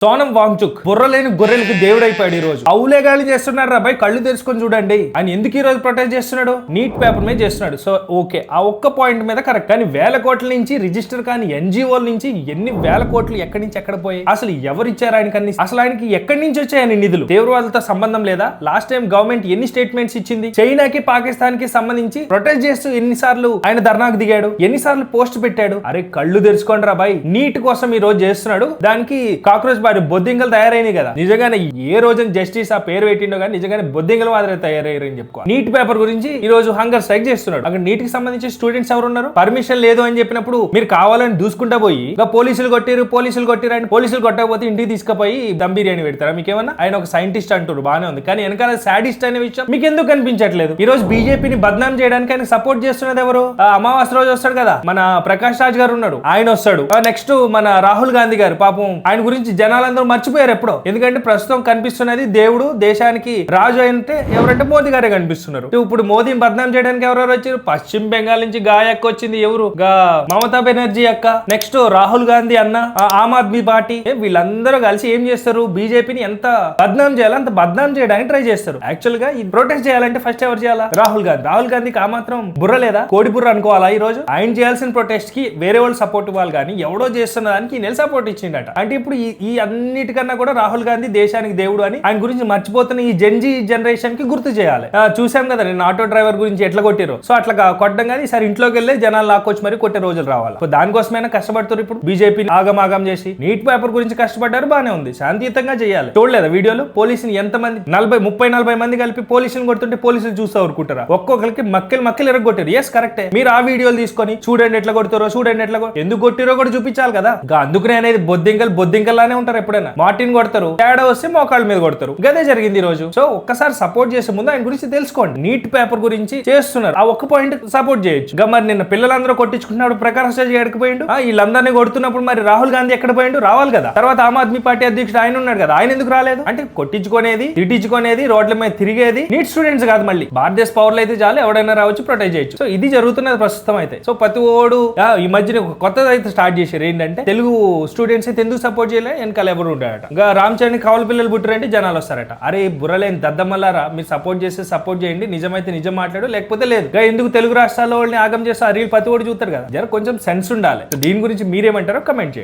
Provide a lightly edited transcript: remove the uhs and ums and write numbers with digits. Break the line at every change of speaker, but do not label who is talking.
సోనం వాంగ్చుక్ బుర్రలేని గొర్రెలకు దేవుడైపోయాడు ఈ రోజు. అవులేగాళ్ళు చేస్తున్నారు రాబాయ్, కళ్ళు తెరుచుకొని చూడండి. ఆయన ఎందుకు ఈ రోజు ప్రొటెస్ట్ చేస్తున్నాడు? నీట్ పేపర్ మీద చేస్తున్నాడు. సో ఓకే, ఆ ఒక్క పాయింట్ మీద కరెక్ట్. కానీ వేల కోట్ల నుంచి రిజిస్టర్ కానీ ఎన్జిఓల నుంచి ఎన్ని వేల కోట్లు ఎక్కడి నుంచి ఎక్కడ పోయి, అసలు ఎవరు ఇచ్చారు ఆయనకన్నీ, అసలు ఆయనకి ఎక్కడి నుంచి వచ్చాయని నిధులు? తీవ్రవాదులతో సంబంధం లేదా? లాస్ట్ టైం గవర్నమెంట్ ఎన్ని స్టేట్మెంట్స్ ఇచ్చింది? చైనాకి పాకిస్తాన్ కి సంబంధించి ప్రొటెస్ట్ చేస్తూ ఎన్నిసార్లు ఆయన ధర్నాకు దిగాడు, ఎన్నిసార్లు పోస్ట్ పెట్టాడు? అరే కళ్ళు తెరుచుకోండి రాబాయ్, నీట్ కోసం ఈ రోజు చేస్తున్నాడు. దానికి కాక్రోచ్ బొద్దింకలు తయారైనాయి కదా. నిజంగానే ఏ రోజు జస్టిస్ ఆ పేరు పెట్టిండో కానీ నిజంగానే బొద్దింకలు మాత్రమే తయారయ్యారని చెప్పుకో. నీట్ పేపర్ గురించి ఈ రోజు హంగర్ స్ట్రైక్ చేస్తున్నాడు. అక్కడ నీట్ కి సంబంధించి స్టూడెంట్స్ ఎవరు ఉన్నారు? పర్మిషన్ లేదు అని చెప్పినప్పుడు మీరు కావాలని దూసుకుంటా పోయి పోలీసులు కొట్టిరు అని పోలీసులు కొట్టకపోతే ఇంటికి తీసుకుపోయి దమ్ బిర్యానీ పెడతారా? మీకేమన్నా? ఆయన ఒక సైంటిస్ట్ అంటారు, బానే ఉంది. కానీ వెనకాల సాడిస్ట్ అనే విషయం మీకు ఎందుకు కనిపించట్లేదు? ఈ రోజు బీజేపీని బద్నాం చేయడానికి ఆయన సపోర్ట్ చేస్తున్నది ఎవరు? అమావాస్య రోజు వస్తాడు కదా మన ప్రకాష్ రాజ్ గారు ఉన్నాడు, ఆయన వస్తాడు. నెక్స్ట్ మన రాహుల్ గాంధీ గారు, పాపం ఆయన గురించి జనాలందరూ మర్చిపోయారు ఎప్పుడో. ఎందుకంటే ప్రస్తుతం కనిపిస్తున్నది దేవుడు దేశానికి రాజు అంటే ఎవరంటే మోదీ గారే కనిపిస్తున్నారు. ఇప్పుడు మోదీని బద్నాం చేయడానికి ఎవరెవరు వచ్చారు? పశ్చిమ బెంగాల్ నుంచి గాయక్క వచ్చింది, ఎవరు? మమతా బెనర్జీ అక్క, నెక్స్ట్ రాహుల్ గాంధీ అన్న, ఆమ్ ఆద్మీ పార్టీ, వీళ్ళందరూ కలిసి ఏం చేస్తారు? బీజేపీని ఎంత బద్నాం చేయాలో అంత బద్నాం చేయడానికి ట్రై చేస్తారు. యాక్చువల్ గా ఈ ప్రొటెస్ట్ చేయాలంటే ఫస్ట్ ఎవరు చేయాలా? రాహుల్ గాంధీకి ఆ మాత్రం బుర్ర లేదా? కోడి బుర్ర అనుకోవాలా? ఈ రోజు ఆయన చేయాల్సిన ప్రొటెస్ట్ కి వేరే వాళ్ళు సపోర్ట్ ఇవ్వాలి, కానీ ఎవడో చేస్తున్న దానికి ఈ నెల సపోర్ట్ ఇచ్చిండట. అంటే ఇప్పుడు ఈ అన్నిటికన్నా కూడా రాహుల్ గాంధీ దేశానికి దేవుడు అని ఆయన గురించి మర్చిపోతున్న ఈ జెన్జీ జనరేషన్ కి గుర్తు చేయాలి. చూసాం కదా నేను ఆటో డ్రైవర్ గురించి ఎట్లా కొట్టారు. సో అట్లా కొట్టడం కానీ ఈసారి ఇంట్లోకి వెళ్ళి జనాలు లాక్కొచ్చి మరి కొట్టే రోజులు రావాలి. దానికోసమైనా కష్టపడుతారు. ఇప్పుడు బీజేపీ ఆగమాగం చేసి నీట్ పేపర్ గురించి కష్టపడ్డారు, బానే ఉంది. శాంతియుతంగా చేయాలి. చూడలేదా వీడియోలో పోలీసులు ఎంతమంది 40 మంది కలిపి పోలీసులు కొడుతుంటే పోలీసులు చూస్తూ ఊరుకుంటారా? ఒక్కొక్కరికి మక్కలు ఎరగొట్టారు. ఎస్ కరెక్టే. మీరు ఆ వీడియోలు తీసుకొని చూడండి ఎట్లా కొడతారో, చూడండి ఎట్లా ఎందుకు కొట్టిరో కూడా చూపించాలి కదా. అందుకనే అనేది బొద్దింకల్లానే ఉంటారు. ఎప్పుడైనా మార్టిన్ కొడతారు, తేడా వస్తే మోకాళ్ళ మీద కొడతారు. గదే జరిగింది ఈ రోజు. సో ఒక్కసారి సపోర్ట్ చేసే ముందు ఆయన గురించి తెలుసుకోండి. నీట్ పేపర్ గురించి చేస్తున్నారు, ఆ ఒక్క పాయింట్ సపోర్ట్ చేయొచ్చు. మరి నిన్న పిల్లలందరూ కొట్టించుకుంటున్నాడు, ప్రకాష్ రాజ్ ఎక్కడికి పోయిండు? వీళ్ళందరినీ కొడుతున్నప్పుడు మరి రాహుల్ గాంధీ ఎక్కడ పోయిండు? రావాలి కదా. తర్వాత ఆమ్ ఆద్మీ పార్టీ అధ్యక్షుడు ఆయన ఉన్నాడు కదా, ఆయన ఎందుకు రాలేదు? అంటే కొట్టించుకునేది, తిట్టించుకునేది, రోడ్ల మీద తిరిగేది నీట్ స్టూడెంట్స్ కాదు. మళ్ళీ భారతదేశ పౌరులు అయితే చాలు, ఎవడైనా రావచ్చు, ప్రొటెక్ట్ చేయొచ్చు. సో ఇది జరుగుతున్నది ప్రస్తుతం అయితే. సో ప్రతి ఓడు ఈ మధ్యన కొత్తది అయితే స్టార్ట్ చేశారు. ఏంటంటే తెలుగు స్టూడెంట్స్ అయితే ఎందుకు సపోర్ట్ చేయలే, వెనకాల ఎవరు ఉంటాడట. ఇంకా రామ్ చరణ్ కావాలి పిల్లలు పుట్టారంటే జనాలు వస్తారట. అరే బుర్రలేని దద్దమల్లారా, మీరు సపోర్ట్ చేస్తే సపోర్ట్ చేయండి, నిజమైతే నిజం మాట్లాడు, లేకపోతే లేదు. ఎందుకు తెలుగు రాష్ట్రాల్లో వాళ్ళని ఆగం చేస్తే ఆ రీల్ ప్రతి ఓడి చూస్తారు కదా. జర కొంచెం సెన్స్ ఉండాలి. దీని గురించి మీరేమంటారో కమెంట్ చేయండి.